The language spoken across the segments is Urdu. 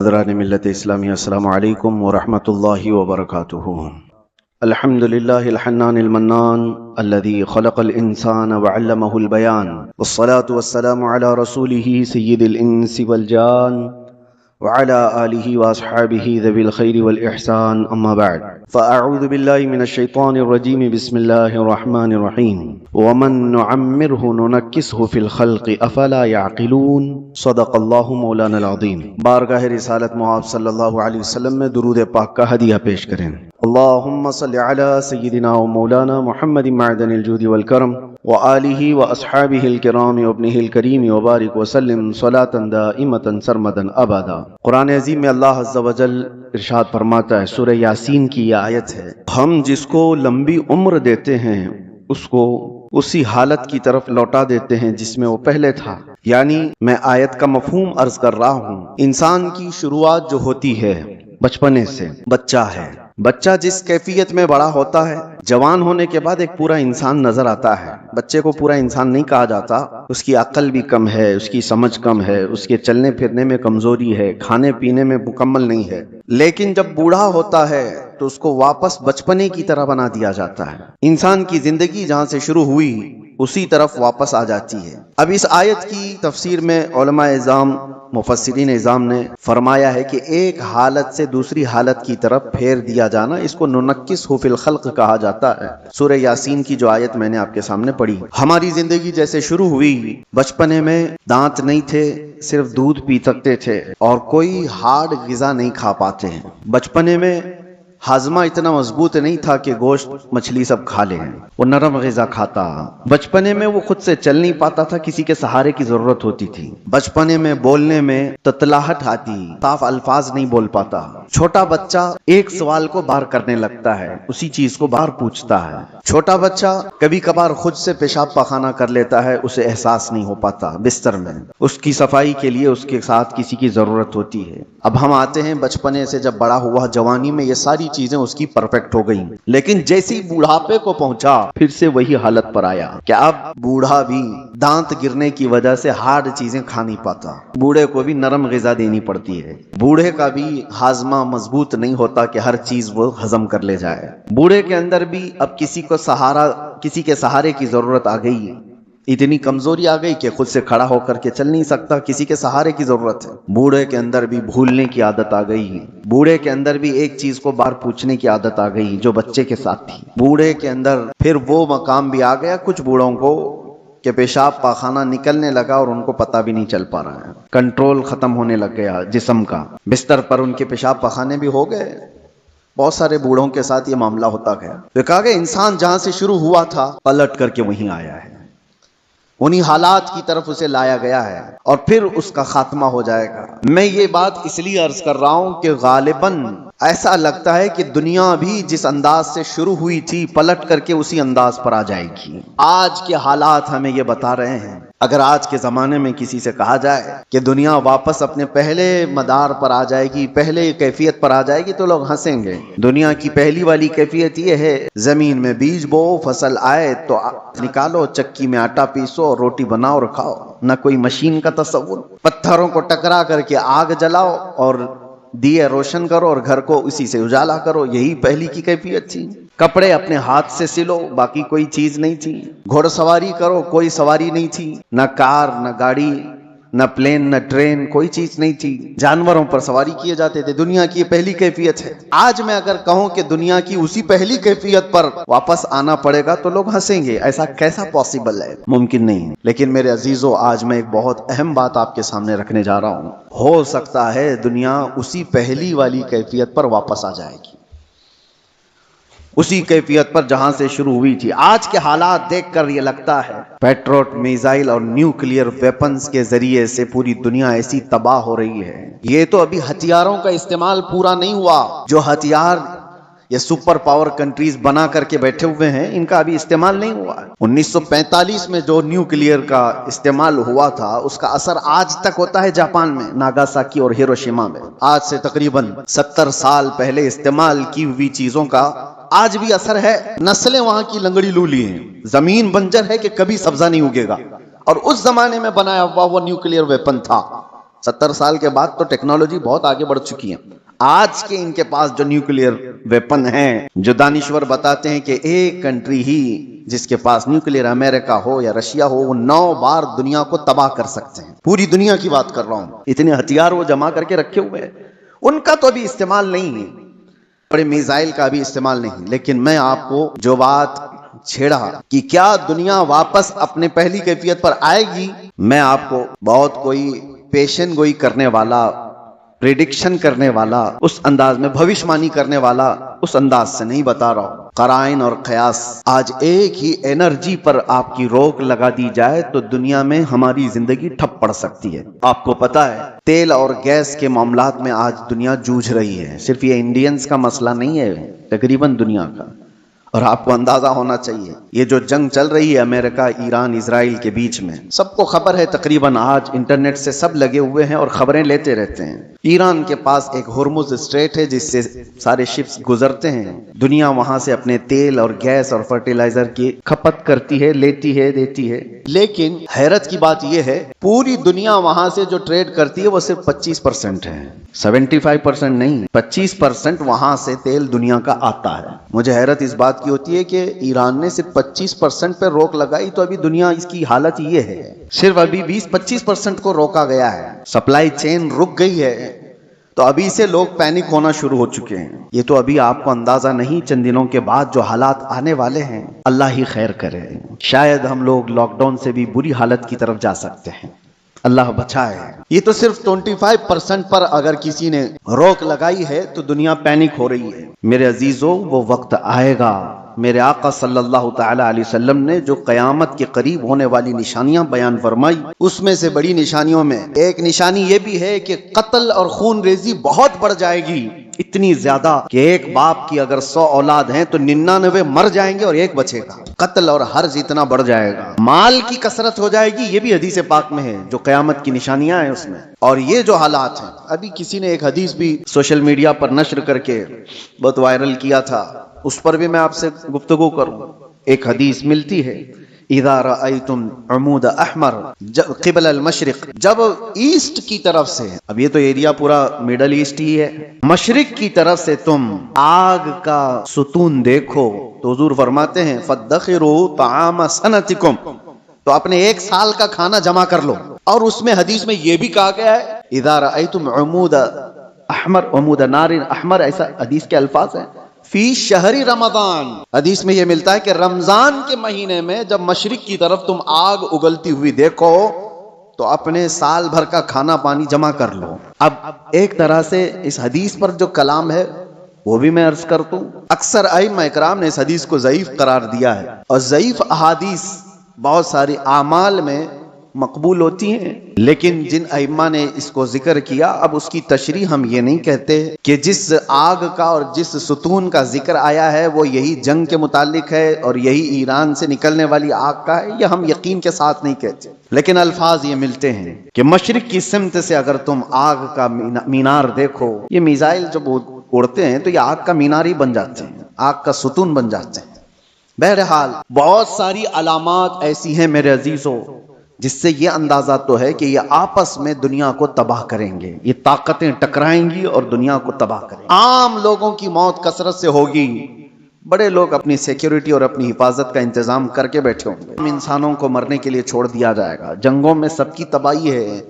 حضرات ملت اسلامی السلام علیکم ورحمۃ اللہ وبرکاتہ۔ الحمد للہ الحنان المنان الذي خلق الانسان وعلمه البيان والصلاة والسلام على رسوله سید الانس والجان وعلى آلہ واصحابہ ذوی الخیر والاحسان، اما بعد فاعوذ باللہ من الشیطان الرجیم، بسم اللہ الرحمن الرحیم۔ ومن نعمرہ ننکسہ فی الخلق افلا یعقلون، صدق اللہ مولانا العظیم۔ بارگاہ رسالت مآب صلی اللہ علیہ وسلم میں درود پاک کا ہدیہ پیش کریں۔ اللہم صلی علی سیدنا و مولانا محمد معدن الجود والکرم وآلہ واصحابہ الکرام وابنہ الکریم وبارک وسلم صلاۃ دائمۃ سرمدا ابدا۔ قرآن عظیم میں اللہ عز و جل ارشاد فرماتا ہے، سورہ یاسین کی یہ آیت ہے، ہم جس کو لمبی عمر دیتے ہیں اس کو اسی حالت کی طرف لوٹا دیتے ہیں جس میں وہ پہلے تھا۔ یعنی میں آیت کا مفہوم عرض کر رہا ہوں، انسان کی شروعات جو ہوتی ہے بچپنے سے، بچہ ہے، بچہ جس کیفیت میں بڑا ہوتا ہے، جوان ہونے کے بعد ایک پورا انسان نظر آتا ہے۔ بچے کو پورا انسان نہیں کہا جاتا، اس کی عقل بھی کم ہے، اس کی سمجھ کم ہے، اس کے چلنے پھرنے میں کمزوری ہے، کھانے پینے میں مکمل نہیں ہے، لیکن جب بوڑھا ہوتا ہے تو اس کو واپس بچپنے کی طرح بنا دیا جاتا ہے۔ انسان کی زندگی جہاں سے شروع ہوئی اسی طرف واپس آ جاتی ہے۔ اب اس آیت کی تفسیر میں علماء اعظام، مفسرین اعظام نے فرمایا ہے کہ ایک حالت سے دوسری حالت کی طرف پھیر دیا جانا، اس کو ننکسہ فی الخلق کہا جاتا ہے۔ سورہ یاسین کی جو آیت میں نے آپ کے سامنے پڑھی، ہماری زندگی جیسے شروع ہوئی، بچپنے میں دانت نہیں تھے، صرف دودھ پی سکتے تھے اور کوئی ہارڈ غذا نہیں کھا پاتے ہیں۔ بچپنے میں ہاضمہ اتنا مضبوط نہیں تھا کہ گوشت مچھلی سب کھا لیں، وہ نرم غذا کھاتا۔ بچپنے میں وہ خود سے چل نہیں پاتا تھا، کسی کے سہارے کی ضرورت ہوتی تھی۔ بچپنے میں بولنے میں تتلاہٹ آتی، صاف الفاظ نہیں بول پاتا۔ چھوٹا بچہ ایک سوال کو بار کرنے لگتا ہے، اسی چیز کو بار پوچھتا ہے۔ چھوٹا بچہ کبھی کبھار خود سے پیشاب پخانہ کر لیتا ہے، اسے احساس نہیں ہو پاتا بستر میں، اس کی صفائی کے لیے اس کے ساتھ کسی کی ضرورت ہوتی ہے۔ اب ہم آتے ہیں بچپنے سے جب بڑا ہوا، جوانی میں یہ ساری چیزیں اس کی پرفیکٹ ہو گئیں، لیکن جیسی بوڑھاپے کو پہنچا پھر سے وہی حالت پر آیا کہ اب بوڑھا بھی دانت گرنے کی وجہ سے ہارڈ چیزیں کھا نہیں پاتا، بوڑھے کو بھی نرم غذا دینی پڑتی ہے، بوڑھے کا بھی ہاضمہ مضبوط نہیں ہوتا کہ ہر چیز وہ ہضم کر لے جائے، بوڑھے کے اندر بھی اب کسی کے سہارے کی ضرورت آ گئی، اتنی کمزوری آ گئی کہ خود سے کھڑا ہو کر کے چل نہیں سکتا، کسی کے سہارے کی ضرورت ہے۔ بوڑھے کے اندر بھی بھولنے کی عادت آ گئی، بوڑھے کے اندر بھی ایک چیز کو بار پوچھنے کی عادت آ گئی جو بچے کے ساتھ تھی۔ بوڑھے کے اندر پھر وہ مقام بھی آ گیا کچھ بوڑھوں کو کہ پیشاب پاخانہ نکلنے لگا اور ان کو پتہ بھی نہیں چل پا رہا ہے، کنٹرول ختم ہونے لگ گیا جسم کا، بستر پر ان کے پیشاب پاخانے بھی ہو گئے۔ بہت سارے بوڑھوں کے ساتھ یہ معاملہ ہوتا گیا۔ تو کہا کہ انسان جہاں سے شروع ہوا تھا پلٹ کر کے وہیں آیا ہے، انہی حالات کی طرف اسے لایا گیا ہے اور پھر اس کا خاتمہ ہو جائے گا۔ میں یہ بات اس لیے عرض کر رہا ہوں کہ غالباً ایسا لگتا ہے کہ دنیا بھی جس انداز سے شروع ہوئی تھی پلٹ کر کے اسی انداز پر آ جائے گی۔ آج کے حالات ہمیں یہ بتا رہے ہیں۔ اگر آج کے زمانے میں کسی سے کہا جائے کہ دنیا واپس اپنے پہلے مدار پر آ جائے گی، پہلے کیفیت پر آ جائے گی، تو لوگ ہنسیں گے۔ دنیا کی پہلی والی کیفیت یہ ہے، زمین میں بیج بو، فصل آئے تو نکالو، چکی میں آٹا پیسو، روٹی بناؤ اور کھاؤ، نہ کوئی مشین کا تصور، پتھروں کو ٹکرا کر کے آگ جلاؤ اور دیے روشن کرو اور گھر کو اسی سے اجالا کرو، یہی پہلی کی کیفیت تھی۔ کپڑے اپنے ہاتھ سے سلو، باقی کوئی چیز نہیں تھی۔ گھوڑ سواری کرو، کوئی سواری نہیں تھی، نہ کار، نہ گاڑی، نہ پلین، نہ ٹرین، کوئی چیز نہیں تھی، جانوروں پر سواری کیے جاتے تھے۔ دنیا کی یہ پہلی کیفیت ہے۔ آج میں اگر کہوں کہ دنیا کی اسی پہلی کیفیت پر واپس آنا پڑے گا تو لوگ ہنسیں گے، ایسا کیسا پاسبل ہے، ممکن نہیں۔ لیکن میرے عزیزو، آج میں ایک بہت اہم بات آپ کے سامنے رکھنے جا رہا ہوں، ہو سکتا ہے دنیا اسی پہلی والی کیفیت پر واپس آ جائے گی، اسی کیفیت پر جہاں سے شروع ہوئی تھی۔ آج کے حالات دیکھ کر یہ لگتا ہے پیٹروٹ میزائل اور نیوکلیئر ویپنز کے ذریعے سے پوری دنیا ایسی تباہ ہو رہی ہے۔ یہ تو ابھی ہتھیاروں کا استعمال پورا نہیں ہوا، جو ہتھیار یہ سپر پاور کنٹریز بنا کر کے بیٹھے ہوئے ہیں، ان کا ابھی استعمال نہیں ہوا۔ 1945 میں جو نیوکلیئر کا استعمال ہوا تھا، اس کا اثر آج تک ہوتا ہے جاپان میں، ناگاساکی اور ہیروشیما میں۔ آج سے تقریباً 70 سال پہلے استعمال کی ہوئی چیزوں کا آج بھی اثر ہے۔ نسلیں وہاں کی لنگڑی لولی ہیں، زمین بنجر ہے کہ کبھی سبزہ نہیں اگے گا، اور اس زمانے میں بنایا ہوا وہ نیوکلیئر ویپن تھا۔ 70 سال کے بعد تو ٹیکنالوجی بہت آگے بڑھ چکی ہے. آج کے ان کے پاس جو نیوکلیئر ویپن ہیں، جو دانشور بتاتے ہیں کہ ایک کنٹری ہی جس کے پاس نیوکلیئر، امریکہ ہو یا رشیا ہو، وہ 9 بار دنیا کو تباہ کر سکتے ہیں. پوری دنیا کی بات کر رہا ہوں. اتنے ہتھیار وہ جمع کر کے رکھے ہوئے ہیں. ان کا تو ابھی استعمال نہیں ہے، بڑے میزائل کا بھی استعمال نہیں. لیکن میں آپ کو جو بات چھیڑا کہ کیا دنیا واپس اپنے پہلی کیفیت پر آئے گی، میں آپ کو بہت کوئی پیشن گوئی کرنے والا، پریڈکشن کرنے والا، اس انداز میں بھوشمانی کرنے والا اس انداز سے نہیں بتا رہا ہوں. قرائن اور قیاس. آج ایک ہی انرجی پر آپ کی روک لگا دی جائے تو دنیا میں ہماری زندگی ٹھپ پڑ سکتی ہے. آپ کو پتا ہے تیل اور گیس کے معاملات میں آج دنیا جوجھ رہی ہے. صرف یہ انڈینز کا مسئلہ نہیں ہے، تقریباً دنیا کا. اور آپ کو اندازہ ہونا چاہیے یہ جو جنگ چل رہی ہے امریکہ، ایران، اسرائیل کے بیچ میں، سب کو خبر ہے. تقریباً آج انٹرنیٹ سے سب لگے ہوئے ہیں اور خبریں لیتے رہتے ہیں. ایران کے پاس ایک ہرمز اسٹریٹ ہے جس سے سارے شپس گزرتے ہیں. دنیا وہاں سے اپنے تیل اور گیس اور فرٹیلائزر کی کھپت کرتی ہے، لیتی ہے، دیتی ہے. لیکن حیرت کی بات یہ ہے پوری دنیا وہاں سے جو ٹریڈ کرتی ہے وہ صرف 25% ہے، 75% نہیں. 25% وہاں سے تیل دنیا کا آتا ہے. مجھے حیرت اس بات کی ہوتی ہے کہ ایران نے صرف 25% پہ روک لگائی تو ابھی دنیا اس کی حالت یہ ہے. صرف ابھی 20-25% کو روکا گیا ہے، سپلائی چین رک گئی ہے. تو ابھی سے لوگ پینک ہونا شروع ہو چکے ہیں. یہ تو ابھی آپ کو اندازہ نہیں چند دنوں کے بعد جو حالات آنے والے ہیں. اللہ ہی خیر کرے. شاید ہم لوگ لاک ڈاؤن سے بھی بری حالت کی طرف جا سکتے ہیں. اللہ بچائے. یہ تو صرف 25% پر اگر کسی نے روک لگائی ہے تو دنیا پینک ہو رہی ہے. میرے عزیزو، وہ وقت آئے گا. میرے آقا صلی اللہ تعالی علیہ وسلم نے جو قیامت کے قریب ہونے والی نشانیاں بیان فرمائی، اس میں سے بڑی نشانیوں میں ایک نشانی یہ بھی ہے کہ قتل اور خون ریزی بہت بڑھ جائے گی. اتنی زیادہ کہ ایک باپ کی اگر 100 اولاد ہیں تو 99 مر جائیں گے اور ایک بچے گا. قتل اور حرج اتنا بڑھ جائے گا. مال کی کثرت ہو جائے گی، یہ بھی حدیث پاک میں ہے جو قیامت کی نشانیاں ہیں اس میں. اور یہ جو حالات ہیں، ابھی کسی نے ایک حدیث بھی سوشل میڈیا پر نشر کر کے بہت وائرل کیا تھا، اس پر بھی میں آپ سے گفتگو کروں. ایک حدیث ملتی ہے، اذا رأیتم عمود احمر قبل المشرق، جب ایسٹ کی طرف سے، اب یہ تو ایریا پورا مڈل ایسٹ ہی ہے، مشرق کی طرف سے تم آگ کا ستون دیکھو تو حضور فرماتے ہیں فادخروا طعام سنتکم، تو اپنے 1 سال کا کھانا جمع کر لو. اور اس میں حدیث میں یہ بھی کہا گیا ہے اذا رأیتم عمود احمر، عمود نار احمر، ایسا حدیث کے الفاظ ہیں. فی شہر رمضان، حدیث میں یہ ملتا ہے کہ رمضان کے مہینے میں جب مشرق کی طرف تم آگ اگلتی ہوئی دیکھو تو اپنے سال بھر کا کھانا پانی جمع کر لو. اب ایک طرح سے اس حدیث پر جو کلام ہے وہ بھی میں عرض کر دوں. اکثر ائمہ اکرام نے اس حدیث کو ضعیف قرار دیا ہے، اور ضعیف احادیث بہت ساری اعمال میں مقبول ہوتی ہیں. لیکن جن ائمہ نے اس کو ذکر کیا، اب اس کی تشریح ہم یہ نہیں کہتے کہ جس آگ کا اور جس ستون کا ذکر آیا ہے وہ یہی جنگ کے متعلق ہے اور یہی ایران سے نکلنے والی آگ کا ہے، یہ ہم یقین کے ساتھ نہیں کہتے. لیکن الفاظ یہ ملتے ہیں کہ مشرق کی سمت سے اگر تم آگ کا مینار دیکھو، یہ میزائل جب اڑتے ہیں تو یہ آگ کا مینار ہی بن جاتے ہیں، آگ کا ستون بن جاتے ہیں. بہرحال بہت ساری علامات ایسی ہیں میرے عزیزوں جس سے یہ اندازہ تو ہے کہ یہ آپس میں دنیا کو تباہ کریں گے. یہ طاقتیں ٹکرائیں گی اور دنیا کو تباہ کریں گی. عام لوگوں کی موت کثرت سے ہوگی. بڑے لوگ اپنی سیکیورٹی اور اپنی حفاظت کا انتظام کر کے بیٹھے ہوں گے. انسانوں کو مرنے کے لیے چھوڑ دیا جائے گا. جنگوں میں سب کی تباہی ہے.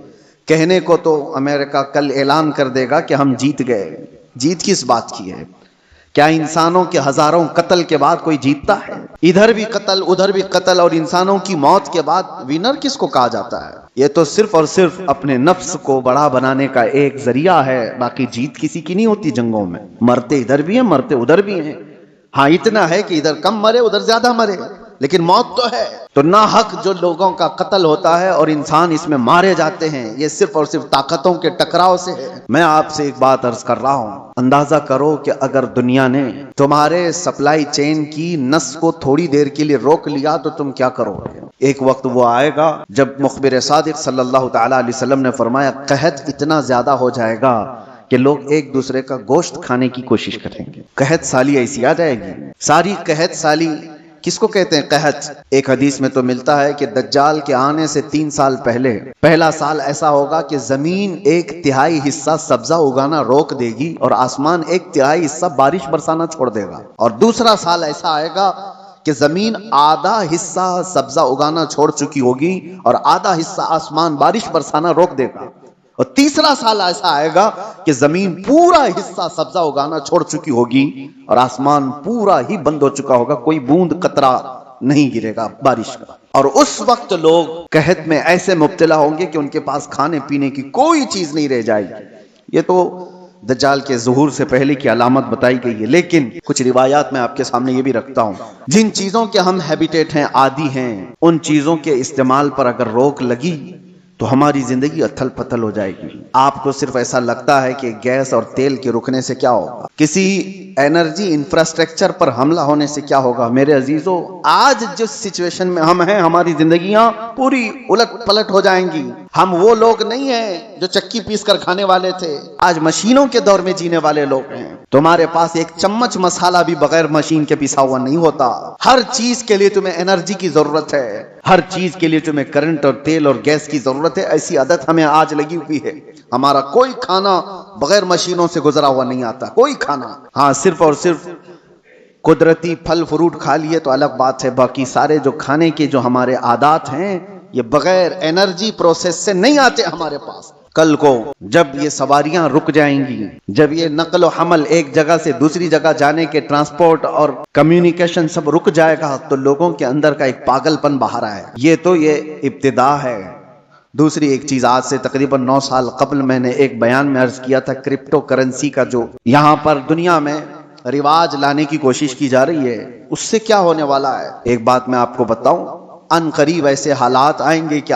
کہنے کو تو امریکہ کل اعلان کر دے گا کہ ہم جیت گئے. جیت کس بات کی ہے؟ کیا انسانوں کے ہزاروں قتل کے بعد کوئی جیتتا ہے؟ ادھر بھی قتل، ادھر بھی قتل، اور انسانوں کی موت کے بعد ونر کس کو کہا جاتا ہے؟ یہ تو صرف اور صرف اپنے نفس کو بڑا بنانے کا ایک ذریعہ ہے. باقی جیت کسی کی نہیں ہوتی جنگوں میں. مرتے ادھر بھی ہیں، مرتے ادھر بھی ہیں. ہاں اتنا ہے کہ ادھر کم مرے ادھر زیادہ مرے، لیکن موت تو ہے. تو ناحق جو لوگوں کا قتل ہوتا ہے اور انسان اس میں مارے جاتے ہیں، یہ صرف اور صرف طاقتوں کے ٹکراؤ سے ہے. میں آپ سے ایک بات عرض کر رہا ہوں، اندازہ کرو کہ اگر دنیا نے تمہارے سپلائی چین کی نس کو تھوڑی دیر کے لیے روک لیا تو تم کیا کرو گے؟ ایک وقت وہ آئے گا جب مخبر صادق صلی اللہ تعالی علیہ وسلم نے فرمایا قحط اتنا زیادہ ہو جائے گا کہ لوگ ایک دوسرے کا گوشت کھانے کی کوشش کریں گے. قحط سالی ایسی آ جائے گی. ساری قحط سالی کس کو کہتے ہیں قحط؟ ایک حدیث میں تو ملتا ہے کہ دجال کے آنے سے 3 سال پہلے پہلا سال ایسا ہوگا کہ زمین 1/3 حصہ سبزہ اگانا روک دے گی اور آسمان 1/3 حصہ بارش برسانا چھوڑ دے گا، اور دوسرا سال ایسا آئے گا کہ زمین آدھا حصہ سبزہ اگانا چھوڑ چکی ہوگی اور آدھا حصہ آسمان بارش برسانا روک دے گا، اور تیسرا سال ایسا آئے گا کہ زمین پورا حصہ سبزہ اگانا چھوڑ چکی ہوگی اور آسمان پورا ہی بند ہو چکا ہوگا، کوئی بوند قطرہ نہیں گرے گا بارش کا، اور اس وقت لوگ قحط میں ایسے مبتلا ہوں گے کہ ان کے پاس کھانے پینے کی کوئی چیز نہیں رہ جائے گی۔ یہ تو دجال کے ظہور سے پہلے کی علامت بتائی گئی ہے، لیکن کچھ روایات میں آپ کے سامنے یہ بھی رکھتا ہوں، جن چیزوں کے ہم ہیبیٹیٹ ہیں، عادی ہیں، ان چیزوں کے استعمال پر اگر روک لگی تو ہماری زندگی اتھل پتھل ہو جائے گی۔ آپ کو صرف ایسا لگتا ہے کہ گیس اور تیل کے رکنے سے کیا ہوگا، کسی انرجی انفراسٹرکچر پر حملہ ہونے سے کیا ہوگا؟ میرے عزیزو، آج جس سچویشن میں ہم ہیں، ہماری زندگیاں پوری الٹ پلٹ ہو جائیں گی۔ ہم وہ لوگ نہیں ہیں جو چکی پیس کر کھانے والے تھے، آج مشینوں کے دور میں جینے والے لوگ ہیں۔ تمہارے پاس ایک چمچ مسالہ بھی بغیر مشین کے پیسا ہوا نہیں ہوتا۔ ہر چیز کے لیے تمہیں انرجی کی ضرورت ہے، ہر چیز کے لیے تمہیں کرنٹ اور تیل اور گیس کی ضرورت ہے۔ ایسی عادت ہمیں آج لگی ہوئی ہے، ہمارا کوئی کھانا بغیر مشینوں سے گزرا ہوا نہیں آتا، کوئی کھانا۔ ہاں، صرف اور صرف قدرتی پھل فروٹ کھا لیے تو الگ بات ہے، باقی سارے جو کھانے کے جو ہمارے عادات ہیں یہ بغیر انرجی پروسیس سے نہیں آتے ہمارے پاس۔ کل کو جب یہ سواریاں رک جائیں گی، جب یہ نقل و حمل ایک جگہ سے دوسری جگہ جانے کے ٹرانسپورٹ اور کمیونیکیشن سب رک جائے گا تو لوگوں کے اندر کا ایک پاگل پن باہر آئے گا۔ یہ تو یہ ابتدا ہے۔ دوسری ایک چیز، آج سے تقریباً 9 سال قبل میں نے ایک بیان میں عرض کیا تھا، کرپٹو کرنسی کا جو یہاں پر دنیا میں رواج لانے کی کوشش کی جا رہی ہے، اس سے کیا ہونے والا ہے۔ ایک بات میں آپ کو بتاؤں، ان قریب ایسے حالات آئیں گے کہ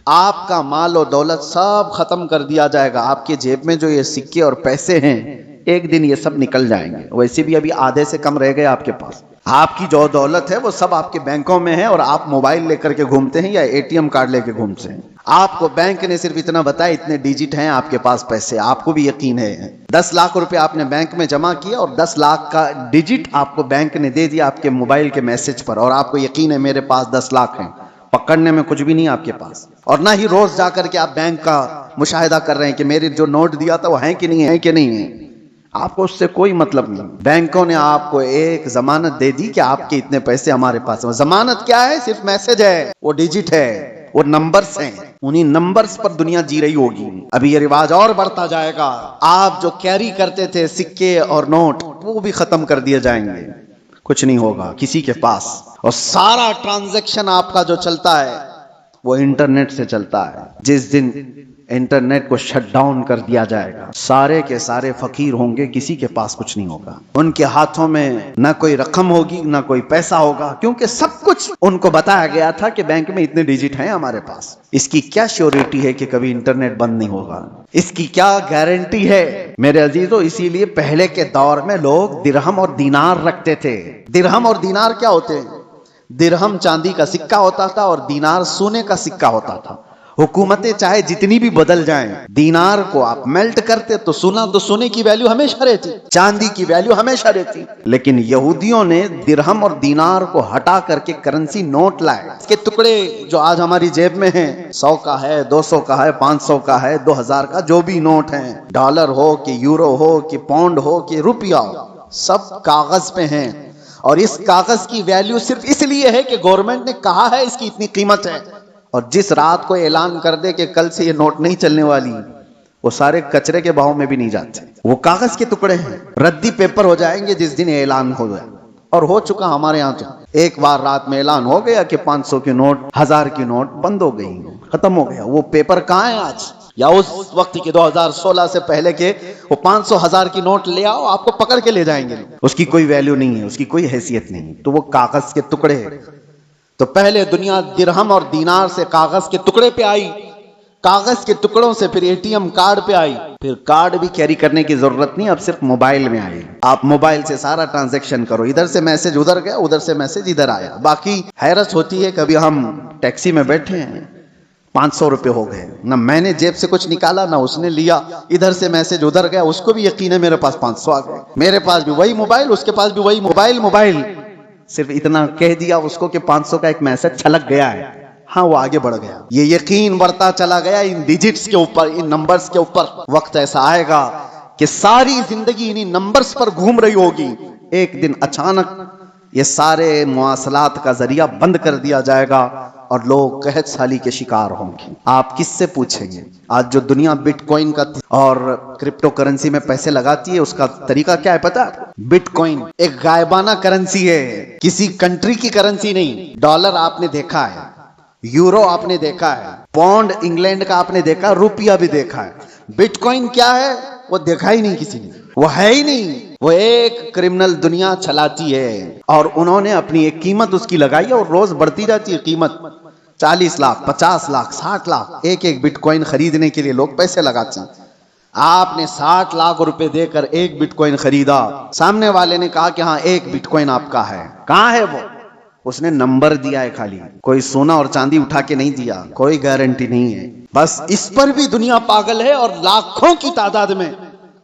آپ کا مال و دولت سب ختم کر دیا جائے گا۔ آپ کے جیب میں جو یہ سکے اور پیسے ہیں، ایک دن یہ سب نکل جائیں گے۔ ویسے بھی ابھی آدھے سے کم رہ گئے آپ کے پاس۔ آپ کی جو دولت ہے وہ سب آپ کے بینکوں میں ہے، اور آپ موبائل لے کر کے گھومتے ہیں یا ATM کارڈ لے کے گھومتے ہیں۔ آپ کو بینک نے صرف اتنا بتایا اتنے ڈیجٹ ہیں آپ کے پاس پیسے، آپ کو بھی یقین ہے 10 لاکھ روپے آپ نے بینک میں جمع کیا اور 10 لاکھ کا ڈیجٹ آپ کو بینک نے دے دیا آپ کے موبائل کے میسج پر، اور آپ کو یقین ہے میرے پاس 10 لاکھ ہیں، پکڑنے میں کچھ بھی نہیں آپ کے پاس، اور نہ ہی روز جا کر کے آپ بینک کا مشاہدہ کر رہے ہیں کہ میرے جو نوٹ دیا تھا وہ ہیں کہ نہیں ہے کہ نہیں ہے۔ آپ کو اس سے کوئی مطلب نہیں۔ بینکوں نے آپ کو ایک ضمانت دے دی کہ آپ کے اتنے پیسے ہمارے پاس ہیں۔ ضمانت کیا ہے؟ صرف میسج ہے، وہ ڈیجٹ ہے، وہ نمبرز ہیں، انہی نمبرز پر دنیا جی رہی ہوگی۔ ابھی یہ رواج اور بڑھتا جائے گا، آپ جو کیری کرتے تھے سکے اور نوٹ وہ بھی ختم کر دیے جائیں گے، کچھ نہیں ہوگا کسی کے پاس، اور سارا ٹرانزیکشن آپ کا جو چلتا ہے وہ انٹرنیٹ سے چلتا ہے۔ جس دن انٹرنیٹ کو شٹ ڈاؤن کر دیا جائے گا، سارے کے سارے فقیر ہوں گے، کسی کے پاس کچھ نہیں ہوگا، ان کے ہاتھوں میں نہ کوئی رقم ہوگی نہ کوئی پیسہ ہوگا، کیونکہ سب کچھ ان کو بتایا گیا تھا کہ بینک میں اتنے ڈیجٹ ہیں ہمارے پاس۔ اس کی کیا شیورٹی ہے کہ کبھی انٹرنیٹ بند نہیں ہوگا؟ اس کی کیا گارنٹی ہے؟ میرے عزیزو، اسی لیے پہلے کے دور میں لوگ درہم اور دینار رکھتے تھے۔ درہم اور دینار کیا ہوتے ہیں؟ درہم چاندی کا سکہ ہوتا تھا اور دینار سونے کا سکہ ہوتا تھا۔ حکومتیں چاہے جتنی بھی بدل جائیں، دینار کو آپ میلٹ کرتے تو سونے کی ویلیو ہمیشہ رہتی، چاندی کی ویلیو ہمیشہ رہتی، لیکن یہودیوں نے درہم اور دینار کو ہٹا کر کے کرنسی نوٹ لائے۔ اس کے ٹکڑے جو آج ہماری جیب میں ہیں، 100 کا ہے، 200 کا ہے، 500 کا ہے، 2000 کا، جو بھی نوٹ ہیں، ڈالر ہو کہ یورو ہو کہ پاؤنڈ ہو کہ روپیہ ہو، سب کاغذ پہ ہیں، اور اس کاغذ کی ویلیو صرف اس لیے ہے کہ گورنمنٹ نے کہا ہے اس کی اتنی قیمت ہے، اور جس رات کو اعلان کر دے کہ کل سے یہ نوٹ نہیں چلنے والی، وہ سارے کچرے کے بہاؤ میں بھی نہیں جاتے، وہ کاغذ کے ٹکڑے ہیں، ردی پیپر ہو جائیں گے جس دن اعلان ہو جائے، اور ہو چکا ہمارے ہاں تو ایک بار رات میں اعلان ہو گیا کہ 500 کے نوٹ، 1000 کی نوٹ بند ہو گئی، ختم ہو گیا۔ وہ پیپر کہاں ہے آج؟ یا اس وقت کے 2016 سے پہلے کے وہ 500 1000 کی نوٹ لے آؤ، آپ کو پکڑ کے لے جائیں گے، اس کی کوئی ویلیو نہیں ہے، اس کی کوئی حیثیت نہیں، تو وہ کاغذ کے ٹکڑے ہیں۔ تو پہلے دنیا درہم اور دینار سے کاغذ کے ٹکڑے پہ آئی، کاغذ کے ٹکڑوں سے پھر ATM کارڈ پہ آئی، پھر کارڈ بھی کیری کرنے کی ضرورت نہیں، اب صرف موبائل میں آئی، آپ موبائل سے سارا ٹرانزیکشن کرو، ادھر سے میسج ادھر گیا، ادھر سے میسج ادھر آیا۔ باقی حیرت ہوتی ہے، کبھی ہم ٹیکسی میں بیٹھے ہیں، 500 روپے ہو گئے، نہ میں نے جیب سے کچھ نکالا نہ اس نے لیا، ادھر سے میسج ادھر گیا، اس کو بھی یقین ہے میرے پاس 500 آ گئے، میرے پاس بھی وہی موبائل، اس کے پاس بھی وہی موبائل، صرف اتنا کہہ دیا اس کو کہ 500 کا ایک میسج چھلک گیا ہے، ہاں وہ آگے بڑھ گیا. یہ یقین بڑھتا چلا گیا ان ڈیجٹس کے اوپر، ان نمبرز کے اوپر. وقت ایسا آئے گا کہ ساری زندگی انہی نمبرز پر گھوم رہی ہوگی. ایک دن اچانک یہ سارے مواصلات کا ذریعہ بند کر دیا جائے گا اور لوگ قحط سالی کے شکار ہوں گے. آپ کس سے پوچھیں گے؟ آج جو دنیا بٹ کوئن کا اور کرپٹو کرنسی میں پیسے لگاتی ہے، اس کا طریقہ کیا ہے پتا ہے؟ بٹ کوئن ایک غائبانہ کرنسی ہے، کسی کنٹری کی کرنسی نہیں. ڈالر آپ نے دیکھا ہے، یورو آپ نے دیکھا ہے، پاؤنڈ انگلینڈ کا آپ نے دیکھا، روپیہ بھی دیکھا ہے. بٹ کوئن کیا ہے وہ دیکھا ہی نہیں کسی نے، وہ ہے ہی نہیں. وہ ایک کرمنل دنیا چلاتی ہے اور انہوں نے اپنی ایک قیمت اس کی لگائی ہے اور روز بڑھتی جاتی ہے قیمت. 40 لاکھ 50 لاکھ 60 لاکھ ایک بٹ کوئن خریدنے کے لیے لوگ پیسے لگاتے ہیں. آپ نے 60 لاکھ روپے دے کر ایک بٹ کوئن خریدا، سامنے والے نے کہا کہ ہاں ایک بٹ کوئن آپ کا ہے. کہاں ہے وہ؟ اس نے نمبر دیا ہے خالی، کوئی سونا اور چاندی اٹھا کے نہیں دیا، کوئی گارنٹی نہیں ہے. بس اس پر بھی دنیا پاگل ہے اور لاکھوں کی تعداد میں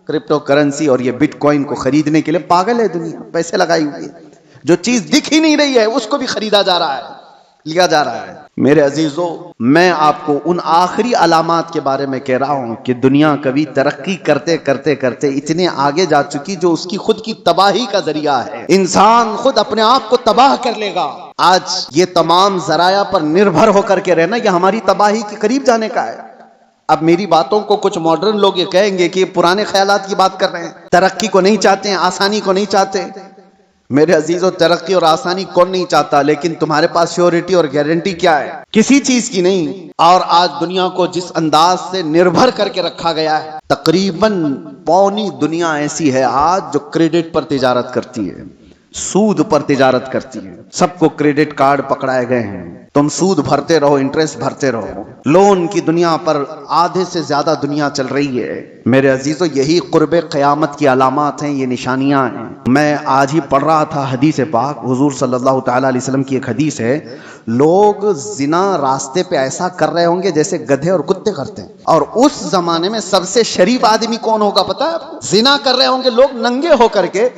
کرپٹو کرنسی اور یہ بٹ کوئن کو خریدنے کے لیے پاگل ہے دنیا، پیسے لگائی ہوئی ہے. جو چیز دکھ ہی نہیں رہی ہے اس کو بھی خریدا جا رہا ہے، لیا جا رہا ہے. میرے عزیزو، میں آپ کو ان آخری علامات کے بارے میں کہہ رہا ہوں کہ دنیا کبھی ترقی کرتے کرتے کرتے اتنے آگے جا چکی جو اس کی خود کی تباہی کا ذریعہ ہے. انسان خود اپنے آپ کو تباہ کر لے گا. آج یہ تمام ذرائع پر نربھر ہو کر کے رہنا یہ ہماری تباہی کے قریب جانے کا ہے. اب میری باتوں کو کچھ ماڈرن لوگ یہ کہیں گے کہ پرانے خیالات کی بات کر رہے ہیں، ترقی کو نہیں چاہتے ہیں، آسانی کو نہیں چاہتے. میرے عزیزو، ترقی اور آسانی کون نہیں چاہتا، لیکن تمہارے پاس شیورٹی اور گارنٹی کیا ہے؟ کسی چیز کی نہیں. اور آج دنیا کو جس انداز سے نربھر کر کے رکھا گیا ہے، تقریباً پوری دنیا ایسی ہے آج جو کریڈٹ پر تجارت کرتی ہے، سود پر تجارت کرتی ہے. سب کو کریڈٹ کارڈ پکڑائے گئے ہیں، تم سود بھرتے رہو، انٹرسٹ بھرتے رہو. لون کی دنیا پر آدھے سے زیادہ دنیا چل رہی ہے. میرے عزیزو، یہی قرب قیامت کی علامات ہیں، یہ نشانیاں ہیں. میں آج ہی پڑھ رہا تھا حدیث پاک، حضور صلی اللہ تعالی علیہ وسلم کی ایک حدیث ہے، لوگ زنا راستے پہ ایسا کر رہے ہوں گے جیسے گدھے اور کتے کرتے ہیں. اور اس زمانے میں سب سے شریف آدمی کون ہوگا پتہ ہے آپ کو؟ زنا کر رہے ہوں گے لوگ ننگے ہو کر کے،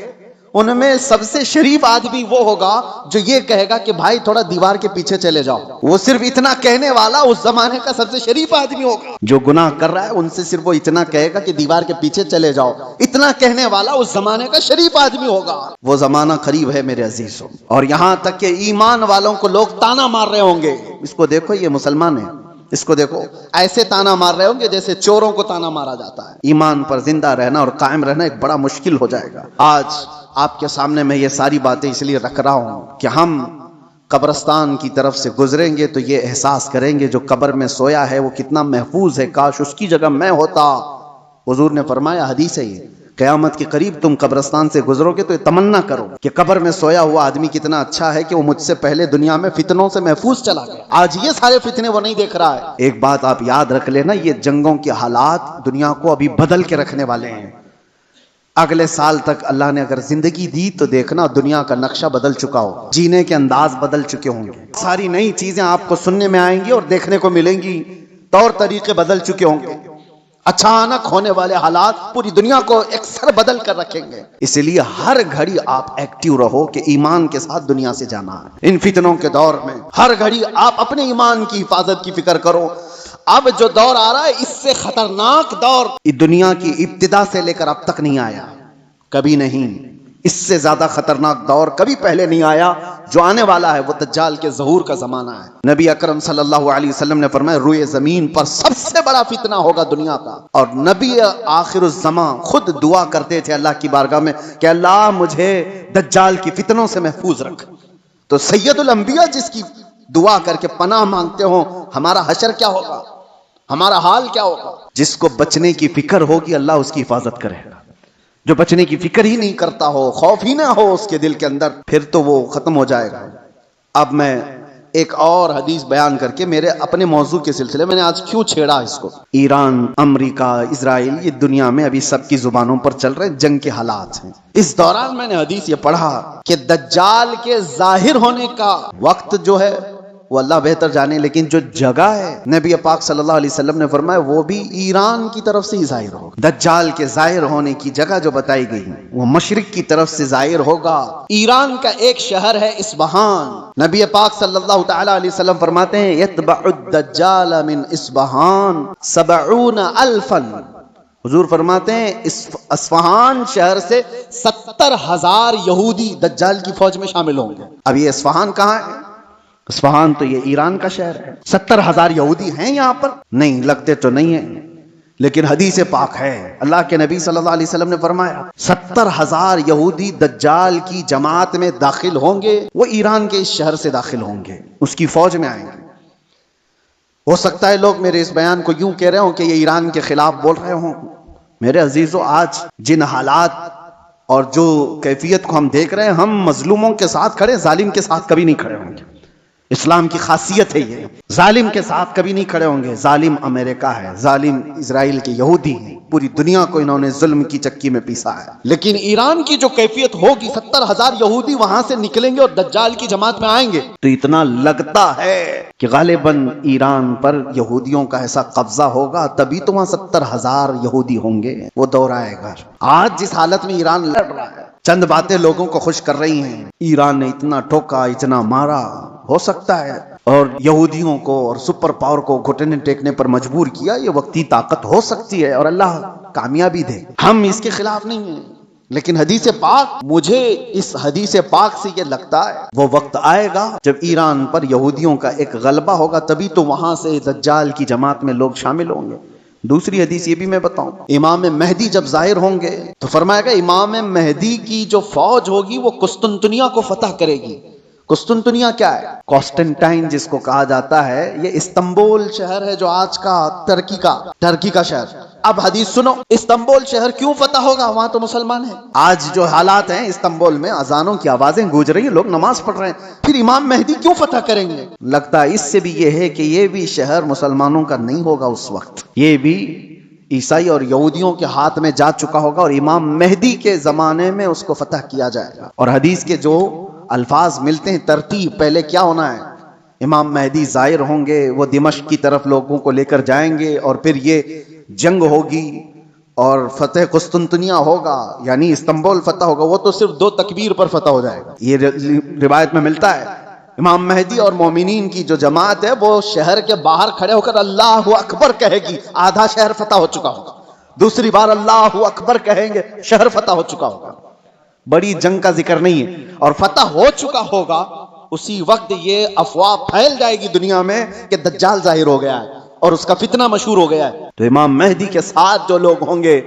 ان میں سب سے شریف آدمی وہ ہوگا جو یہ کہے گا کہ بھائی تھوڑا دیوار کے پیچھے چلے جاؤ. وہ صرف اتنا کہنے والا اس زمانے کا سب سے شریف آدمی ہوگا. جو گناہ کر رہا ہے ان سے صرف وہ اتنا کہے گا کہ دیوار کے پیچھے چلے جاؤ، اتنا کہنے والا اس زمانے کا شریف آدمی ہوگا. وہ زمانہ قریب ہے میرے عزیزوں. اور یہاں تک کہ ایمان والوں کو لوگ تانا مار رہے ہوں گے، اس کو دیکھو یہ مسلمان ہے، اس کو دیکھو، ایسے تانا مار رہے ہوں گے جیسے چوروں کو تانا مارا جاتا ہے. ایمان پر زندہ رہنا اور قائم رہنا ایک بڑا مشکل ہو جائے گا. آج آپ کے سامنے میں یہ ساری باتیں اس لیے رکھ رہا ہوں کہ ہم قبرستان کی طرف سے گزریں گے تو یہ احساس کریں گے جو قبر میں سویا ہے وہ کتنا محفوظ ہے، کاش اس کی جگہ میں ہوتا. حضور نے فرمایا، حدیث ہے یہ، قیامت کے قریب تم قبرستان سے گزرو گے تو یہ تمنا کرو کہ قبر میں سویا ہوا آدمی کتنا اچھا ہے کہ وہ مجھ سے پہلے دنیا میں فتنوں سے محفوظ چلا گیا. آج یہ سارے فتنے وہ نہیں دیکھ رہا ہے. ایک بات آپ یاد رکھ لینا، یہ جنگوں کے حالات دنیا کو ابھی بدل کے رکھنے والے ہیں. اگلے سال تک اللہ نے اگر زندگی دی تو دیکھنا دنیا کا نقشہ بدل چکا ہو، جینے کے انداز بدل چکے ہوں گے، ساری نئی چیزیں آپ کو سننے میں آئیں گی اور دیکھنے کو ملیں گی، طور طریقے بدل چکے ہوں گے. اچانک ہونے والے حالات پوری دنیا کو اکثر بدل کر رکھیں گے. اس لیے ہر گھڑی آپ ایکٹیو رہو کہ ایمان کے ساتھ دنیا سے جانا ہے. ان فتنوں کے دور میں ہر گھڑی آپ اپنے ایمان کی حفاظت کی فکر کرو. اب جو دور آ رہا ہے اس سے خطرناک دور دنیا کی ابتدا سے لے کر اب تک نہیں آیا، کبھی نہیں. اس سے زیادہ خطرناک دور کبھی پہلے نہیں آیا. جو آنے والا ہے وہ دجال کے ظہور کا زمانہ ہے. نبی اکرم صلی اللہ علیہ وسلم نے فرمایا، روئے زمین پر سب سے بڑا فتنہ ہوگا دنیا کا. اور نبی آخر الزمان خود دعا کرتے تھے اللہ کی بارگاہ میں کہ اللہ مجھے دجال کی فتنوں سے محفوظ رکھ. تو سید الانبیاء جس کی دعا کر کے پناہ مانگتے ہوں، ہمارا حشر کیا ہوگا، ہمارا حال کیا ہوگا؟ جس کو بچنے کی فکر ہوگی اللہ اس کی حفاظت کرے گا. جو بچنے کی فکر ہی نہیں کرتا ہو، خوف ہی نہ ہو اس کے دل کے اندر، پھر تو وہ ختم ہو جائے گا. اب میں ایک اور حدیث بیان کر کے میرے اپنے موضوع کے سلسلے میں نے آج کیوں چھیڑا اس کو. ایران، امریکہ، اسرائیل، یہ دنیا میں ابھی سب کی زبانوں پر چل رہے جنگ کے حالات ہیں. اس دوران میں نے حدیث یہ پڑھا کہ دجال کے ظاہر ہونے کا وقت جو ہے وہ اللہ بہتر جانے، لیکن جو جگہ ہے نبی پاک صلی اللہ علیہ وسلم نے فرمایا وہ بھی ایران کی طرف سے ہی ظاہر ہوگا۔ دجال کے ظاہر ہونے کی جگہ جو بتائی گئی وہ مشرق کی طرف سے ظاہر ہوگا۔ ایران کا ایک شہر ہے اصفہان، نبی پاک صلی اللہ تعالی علیہ وسلم فرماتے ہیں یتبع الدجال من اصفہان 70,000۔ حضور فرماتے ہیں اصفہان شہر سے 70,000 یہودی دجال کی فوج میں شامل ہوں گے۔ اب یہ اصفہان کہاں ہے؟ اصفہان تو یہ ایران کا شہر ہے۔ 70,000 یہودی ہیں یہاں پر؟ نہیں، لگتے تو نہیں ہیں، لیکن حدیث پاک ہے، اللہ کے نبی صلی اللہ علیہ وسلم نے فرمایا 70,000 یہودی دجال کی جماعت میں داخل ہوں گے، وہ ایران کے اس شہر سے داخل ہوں گے، اس کی فوج میں آئیں گے۔ ہو سکتا ہے لوگ میرے اس بیان کو یوں کہہ رہے ہوں کہ یہ ایران کے خلاف بول رہے ہوں۔ میرے عزیزو، آج جن حالات اور جو کیفیت کو ہم دیکھ رہے ہیں، ہم مظلوموں کے ساتھ کھڑے، ظالم کے ساتھ کبھی نہیں کھڑے ہوں گے۔ اسلام کی خاصیت ہے یہ، ظالم کے ساتھ کبھی نہیں کھڑے ہوں گے۔ ظالم امریکہ ہے، ظالم اسرائیل کے یہودی ہیں، پوری دنیا کو انہوں نے ظلم کی چکی میں پیسا ہے۔ لیکن ایران کی جو کیفیت ہوگی، 70,000 یہودی وہاں سے نکلیں گے اور دجال کی جماعت میں آئیں گے، تو اتنا لگتا ہے کہ غالباً ایران پر یہودیوں کا ایسا قبضہ ہوگا، تبھی تو وہاں 70,000 یہودی ہوں گے۔ وہ دور آئے گا۔ آج جس حالت میں ایران لڑ رہا ہے، چند باتیں لوگوں کو خوش کر رہی ہیں، ایران نے اتنا ٹھوکا، اتنا مارا، ہو سکتا ہے، اور یہودیوں کو اور سپر پاور کو گھٹنے ٹیکنے پر مجبور کیا، یہ وقتی طاقت ہو سکتی ہے اور اللہ کامیابی دے، ہم اس کے خلاف نہیں ہیں۔ لیکن حدیث پاک، مجھے اس حدیث پاک سے یہ لگتا ہے وہ وقت آئے گا جب ایران پر یہودیوں کا ایک غلبہ ہوگا، تبھی تو وہاں سے دجال کی جماعت میں لوگ شامل ہوں گے۔ دوسری حدیث یہ بھی میں بتاؤں، امام مہدی جب ظاہر ہوں گے تو فرمایا گا امام مہدی کی جو فوج ہوگی وہ قسطنطنیہ کو فتح کرے گی۔ قسطنطنیہ کیا ہے؟ کانسٹنٹائن جس کو کہا جاتا ہے، یہ استنبول شہر ہے جو آج کا ترکی کا شہر۔ اب حدیث سنو، استنبول شہر کیوں فتح ہوگا؟ وہاں تو مسلمان ہیں۔ آج جو حالات ہیں استنبول میں، اذانوں کی آوازیں گونج رہی ہیں، لوگ نماز پڑھ رہے ہیں، پھر امام مہدی کیوں فتح کریں گے؟ لگتا ہے اس سے بھی یہ ہے کہ یہ بھی شہر مسلمانوں کا نہیں ہوگا اس وقت، یہ بھی عیسائی اور یہودیوں کے ہاتھ میں جا چکا ہوگا، اور امام مہدی کے زمانے میں اس کو فتح کیا جائے گا۔ اور حدیث کے جو الفاظ ملتے ہیں، ترتیب پہلے کیا ہونا ہے؟ امام مہدی ظاہر ہوں گے، وہ دمشق کی طرف لوگوں کو لے کر جائیں گے، اور پھر یہ جنگ ہوگی اور فتح قسطنطنیہ ہوگا، یعنی استنبول فتح ہوگا۔ وہ تو صرف 2 تکبیر پر فتح ہو جائے گا، یہ روایت میں ملتا ہے۔ امام مہدی اور مومنین کی جو جماعت ہے وہ شہر کے باہر کھڑے ہو کر اللہ اکبر کہے گی، آدھا شہر فتح ہو چکا ہوگا۔ دوسری بار اللہ اکبر کہیں گے، شہر فتح ہو چکا ہوگا۔ بڑی جنگ کا ذکر نہیں ہے، اور فتح ہو چکا ہوگا، اسی وقت یہ افواہ پھیل جائے گی دنیا میں کہ دجال ظاہر ہو گیا ہے اور اس کا فتنہ مشہور ہو گیا ہے۔ تو امام مہدی کے ساتھ جو لوگ ہوں گے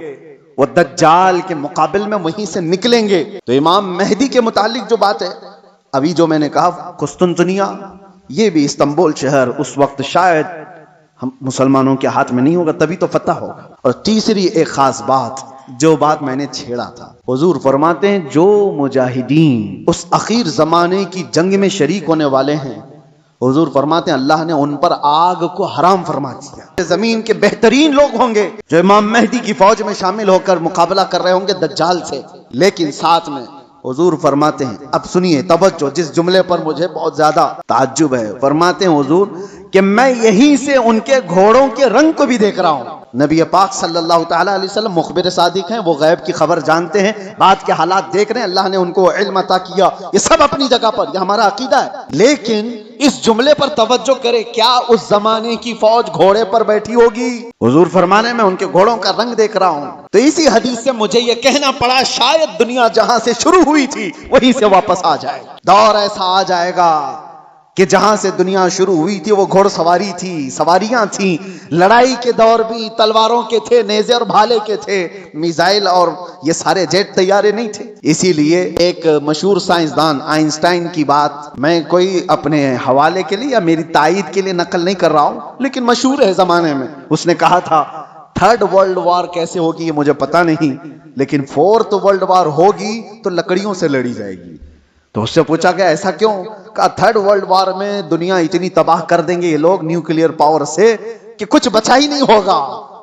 وہ دجال کے مقابل میں وہیں سے نکلیں گے۔ تو امام مہدی کے متعلق جو بات ہے، ابھی جو میں نے کہا قسطنطنیہ، یہ بھی استنبول شہر اس وقت شاید ہم مسلمانوں کے ہاتھ میں نہیں ہوگا، تبھی تو فتح ہوگا۔ اور تیسری ایک خاص بات، جو بات میں نے چھیڑا تھا، حضور فرماتے ہیں جو مجاہدین اس اخیر زمانے کی جنگ میں شریک ہونے والے ہیں، حضور فرماتے ہیں اللہ نے ان پر آگ کو حرام فرما دیا۔ زمین کے بہترین لوگ ہوں گے جو امام مہدی کی فوج میں شامل ہو کر مقابلہ کر رہے ہوں گے دجال سے، لیکن ساتھ میں حضور فرماتے ہیں، اب سنیے توجہ، جس جملے پر مجھے بہت زیادہ تعجب ہے، فرماتے ہیں حضور کہ میں یہیں سے ان کے گھوڑوں کے رنگ کو بھی دیکھ رہا ہوں۔ نبی پاک صلی اللہ تعالی علیہ وسلم مخبر صادق ہیں، وہ غیب کی خبر جانتے ہیں، بعد کے حالات دیکھ رہے ہیں، اللہ نے ان کو علم عطا کیا، یہ سب اپنی جگہ پر، یہ ہمارا عقیدہ ہے۔ لیکن اس جملے پر توجہ کرے، کیا اس زمانے کی فوج گھوڑے پر بیٹھی ہوگی؟ حضور فرمانے میں ان کے گھوڑوں کا رنگ دیکھ رہا ہوں۔ تو اسی حدیث سے مجھے یہ کہنا پڑا، شاید دنیا جہاں سے شروع ہوئی تھی وہیں سے واپس آ جائے، دور ایسا آ جائے گا کہ جہاں سے دنیا شروع ہوئی تھی وہ گھوڑ سواری تھی، سواریاں تھیں، لڑائی کے دور بھی تلواروں کے تھے، نیزے اور بھالے کے تھے، میزائل اور یہ سارے جیٹ طیارے نہیں تھے۔ اسی لیے ایک مشہور سائنسدان آئنسٹائن کی بات میں کوئی اپنے حوالے کے لیے یا میری تائید کے لیے نقل نہیں کر رہا ہوں، لیکن مشہور ہے زمانے میں، اس نے کہا تھا 3rd ورلڈ وار کیسے ہوگی یہ مجھے پتا نہیں، لیکن 4th ورلڈ وار ہوگی تو لکڑیوں سے لڑی جائے گی۔ تو اس سے پوچھا گیا ایسا کیوں؟ کہا 3rd ورلڈ وار میں دنیا اتنی تباہ کر دیں گے یہ لوگ نیوکلیئر پاور سے کہ کچھ بچا ہی نہیں ہوگا،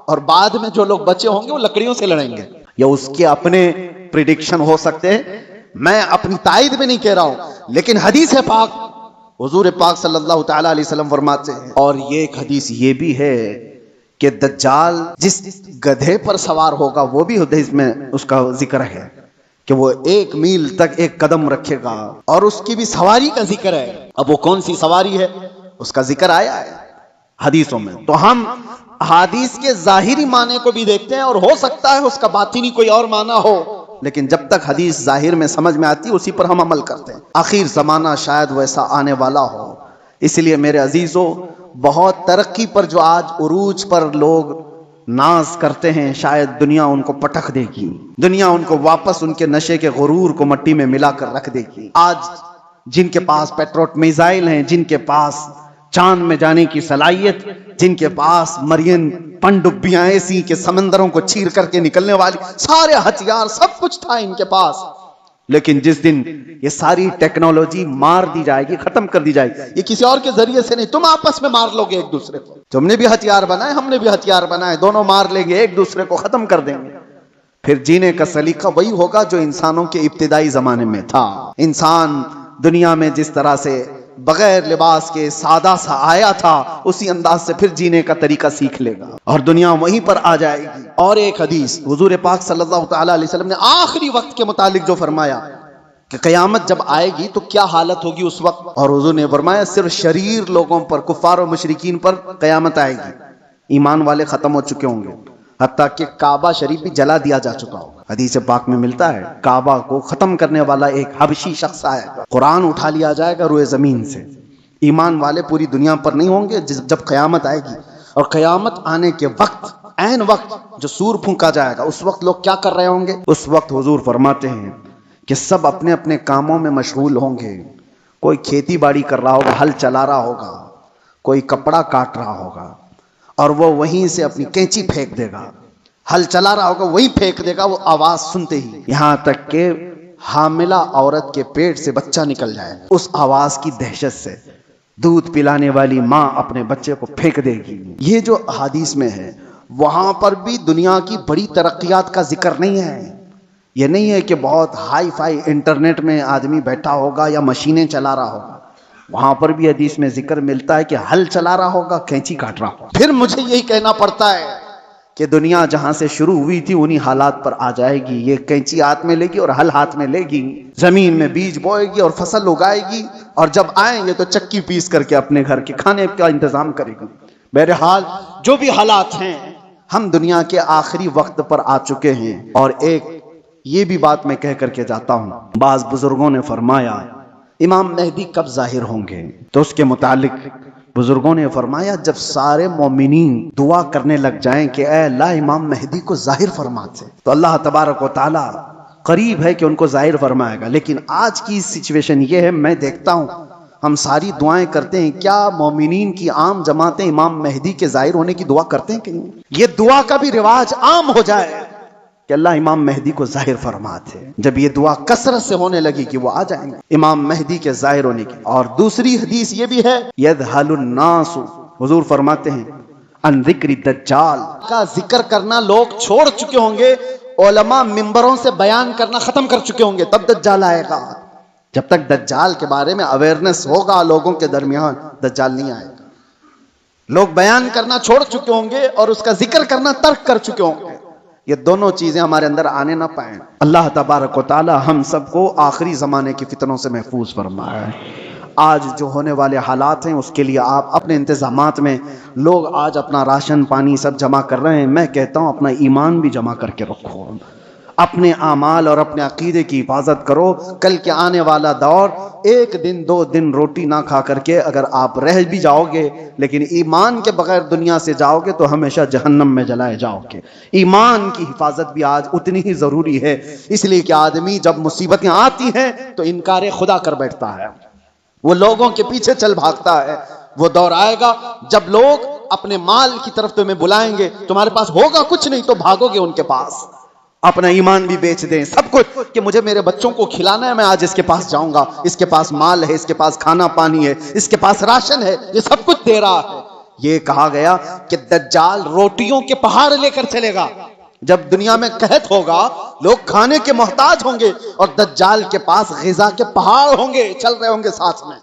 اور بعد میں جو لوگ بچے ہوں گے وہ لکڑیوں سے لڑیں گے۔ یا اس کے اپنے پریڈکشن ہو سکتے ہیں، میں اپنی تائید میں نہیں کہہ رہا ہوں، لیکن حدیث پاک حضور پاک صلی اللہ تعالی علیہ وسلم فرماتے ہیں، اور یہ ایک حدیث یہ بھی ہے کہ دجال جس گدھے پر سوار ہوگا، وہ بھی حدیث میں اس کا ذکر ہے کہ وہ 1 میل تک 1 قدم رکھے گا، اور اس کی بھی سواری کا ذکر ہے۔ اب وہ کون سی سواری ہے اس کا ذکر آیا ہے حدیثوں میں، تو ہم حدیث کے ظاہری معنی کو بھی دیکھتے ہیں، اور ہو سکتا ہے اس کا باطنی کوئی اور معنی ہو، لیکن جب تک حدیث ظاہر میں سمجھ میں آتی ہے اسی پر ہم عمل کرتے ہیں۔ آخر زمانہ شاید ویسا آنے والا ہو، اس لیے میرے عزیزو، بہت ترقی پر جو آج عروج پر لوگ ناز کرتے ہیں، شاید دنیا ان کو پٹخ دے گی، دنیا ان کو واپس ان کے نشے کے غرور کو مٹی میں ملا کر رکھ دے گی۔ آج جن کے پاس پیٹروٹ میزائل ہیں، جن کے پاس چاند میں جانے کی صلاحیت، جن کے پاس مرین پنڈبیاں ایسی کہ سمندروں کو چیر کر کے نکلنے والی سارے ہتھیار، سب کچھ تھا ان کے پاس، لیکن جس دن یہ ساری ٹیکنالوجی مار دی جائے گی، ختم کر دی جائے گی، یہ کسی اور کے ذریعے سے نہیں، تم آپس میں مار لو گے ایک دوسرے کو۔ تم نے بھی ہتھیار بنائے، ہم نے بھی ہتھیار بنائے، دونوں مار لیں گے، ایک دوسرے کو ختم کر دیں گے۔ پھر جینے کا سلیقہ وہی ہوگا جو انسانوں کے ابتدائی زمانے میں تھا۔ انسان دنیا میں جس طرح سے بغیر لباس کے سادہ سا آیا تھا، اسی انداز سے پھر جینے کا طریقہ سیکھ لے گا، اور دنیا وہیں پر آ جائے گی۔ اور ایک حدیث حضور پاک صلی اللہ تعالی علیہ وسلم نے آخری وقت کے متعلق جو فرمایا کہ قیامت جب آئے گی تو کیا حالت ہوگی اس وقت، اور حضور نے فرمایا صرف شریر لوگوں پر، کفار و مشرکین پر قیامت آئے گی، ایمان والے ختم ہو چکے ہوں گے، حتیٰ کہ کعبہ شریف بھی جلا دیا جا چکا ہوگا۔ حدیث پاک میں ملتا ہے کعبہ کو ختم کرنے والا ایک حبشی شخص آئے گا، قرآن اٹھا لیا جائے گا روئے زمین سے، ایمان والے پوری دنیا پر نہیں ہوں گے جب قیامت آئے گی۔ اور قیامت آنے کے وقت، عین وقت جو سور پھونکا جائے گا، اس وقت لوگ کیا کر رہے ہوں گے؟ اس وقت حضور فرماتے ہیں کہ سب اپنے اپنے کاموں میں مشغول ہوں گے، کوئی کھیتی باڑی کر رہا ہوگا، ہل چلا رہا ہوگا، کوئی کپڑا کاٹ رہا ہوگا، اور وہ وہیں سے اپنی کینچی پھینک دے گا، ہل چلا رہا ہوگا وہیں پھینک دے گا، وہ آواز سنتے ہی، یہاں تک کہ حاملہ عورت کے پیٹ سے بچہ نکل جائے، اس آواز کی دہشت سے دودھ پلانے والی ماں اپنے بچے کو پھینک دے گی۔ یہ جو حدیث میں ہے، وہاں پر بھی دنیا کی بڑی ترقیات کا ذکر نہیں ہے۔ یہ نہیں ہے کہ بہت ہائی فائی انٹرنیٹ میں آدمی بیٹھا ہوگا یا مشینیں چلا رہا ہوگا، وہاں پر بھی حدیث میں ذکر ملتا ہے کہ ہل چلا رہا ہوگا، کینچی کاٹ رہا ہوگا۔ پھر مجھے یہی کہنا پڑتا ہے کہ دنیا جہاں سے شروع ہوئی تھی انہی حالات پر آ جائے گی، یہ کینچی ہاتھ میں لے گی اور ہل ہاتھ میں لے گی، زمین میں بیج بوئے گی اور فصل اگائے گی، اور جب آئیں گے تو چکی پیس کر کے اپنے گھر کے کھانے کا انتظام کرے گی۔ بہرحال جو بھی حالات ہیں، ہم دنیا کے آخری وقت پر آ چکے ہیں۔ اور ایک یہ بھی بات میں کہہ کر کے جاتا ہوں، بعض بزرگوں نے فرمایا امام مہدی کب ظاہر ہوں گے، تو اس کے متعلق بزرگوں نے فرمایا جب سارے مومنین دعا کرنے لگ جائیں کہ اے اللہ امام مہدی کو ظاہر فرماتے، تو اللہ تبارک و تعالی قریب ہے کہ ان کو ظاہر فرمائے گا۔ لیکن آج کی سچویشن یہ ہے، میں دیکھتا ہوں ہم ساری دعائیں کرتے ہیں، کیا مومنین کی عام جماعتیں امام مہدی کے ظاہر ہونے کی دعا کرتے ہیں کہ نہیں؟ یہ دعا کا بھی رواج عام ہو جائے کہ اللہ امام مہدی کو ظاہر فرماتے، جب یہ دعا کثرت سے ہونے لگی کہ وہ آ جائیں گے امام مہدی کے ظاہر ہونے کی۔ اور دوسری حدیث یہ بھی ہے، یذہل الناس، حضور فرماتے ہیں ان ذکر الدجال کا ذکر کرنا لوگ چھوڑ چکے ہوں گے، علماء ممبروں سے بیان کرنا ختم کر چکے ہوں گے، تب دجال آئے گا۔ جب تک دجال کے بارے میں اویئرنس ہوگا لوگوں کے درمیان، دجال نہیں آئے گا۔ لوگ بیان کرنا چھوڑ چکے ہوں گے اور اس کا ذکر کرنا ترک کر چکے ہوں گے۔ یہ دونوں چیزیں ہمارے اندر آنے نہ پائیں۔ اللہ تبارک و تعالی ہم سب کو آخری زمانے کی فتنوں سے محفوظ فرمائے۔ آج جو ہونے والے حالات ہیں اس کے لیے آپ اپنے انتظامات میں، لوگ آج اپنا راشن پانی سب جمع کر رہے ہیں، میں کہتا ہوں اپنا ایمان بھی جمع کر کے رکھو، اپنے اعمال اور اپنے عقیدے کی حفاظت کرو۔ کل کے آنے والا دور، ایک دن 2 دن روٹی نہ کھا کر کے اگر آپ رہ بھی جاؤ گے لیکن ایمان کے بغیر دنیا سے جاؤ گے تو ہمیشہ جہنم میں جلائے جاؤ گے۔ ایمان کی حفاظت بھی آج اتنی ہی ضروری ہے، اس لیے کہ آدمی جب مصیبتیں آتی ہیں تو انکار خدا کر بیٹھتا ہے، وہ لوگوں کے پیچھے چل بھاگتا ہے۔ وہ دور آئے گا جب لوگ اپنے مال کی طرف تمہیں بلائیں گے، تمہارے پاس ہوگا کچھ نہیں تو بھاگو گے ان کے پاس، اپنا ایمان بھی بیچ دیں، سب کچھ، کہ مجھے میرے بچوں کو کھلانا ہے، میں آج اس کے پاس جاؤں گا، اس کے پاس مال ہے، اس کے پاس کھانا پانی ہے، اس کے پاس راشن ہے، یہ سب کچھ دے رہا ہے۔ یہ کہا گیا کہ دجال روٹیوں کے پہاڑ لے کر چلے گا۔ جب دنیا میں قحط ہوگا، لوگ کھانے کے محتاج ہوں گے اور دجال کے پاس غذا کے پہاڑ ہوں گے، چل رہے ہوں گے ساتھ میں۔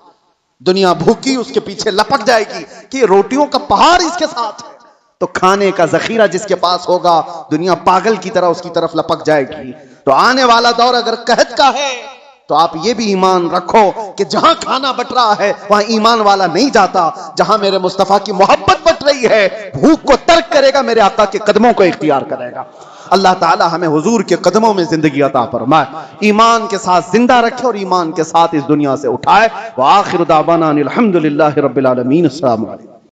دنیا بھوکی اس کے پیچھے لپک جائے گی کہ روٹیوں کا پہاڑ اس کے ساتھ ہے، تو کھانے کا ذخیرہ جس کے پاس ہوگا دنیا پاگل کی طرح اس کی طرف لپک جائے گی۔ تو آنے والا دور اگر قحط کا ہے تو آپ یہ بھی ایمان رکھو کہ جہاں کھانا بٹ رہا ہے وہاں ایمان والا نہیں جاتا، جہاں میرے مصطفیٰ کی محبت بٹ رہی ہے بھوک کو ترک کرے گا، میرے آقا کے قدموں کو اختیار کرے گا۔ اللہ تعالی ہمیں حضور کے قدموں میں زندگی عطا فرمائے، ایمان کے ساتھ زندہ رکھے اور ایمان کے ساتھ اس دنیا سے اٹھائے۔ وآخر دعوانا ان الحمدللہ رب العالمین۔ السلام علیکم۔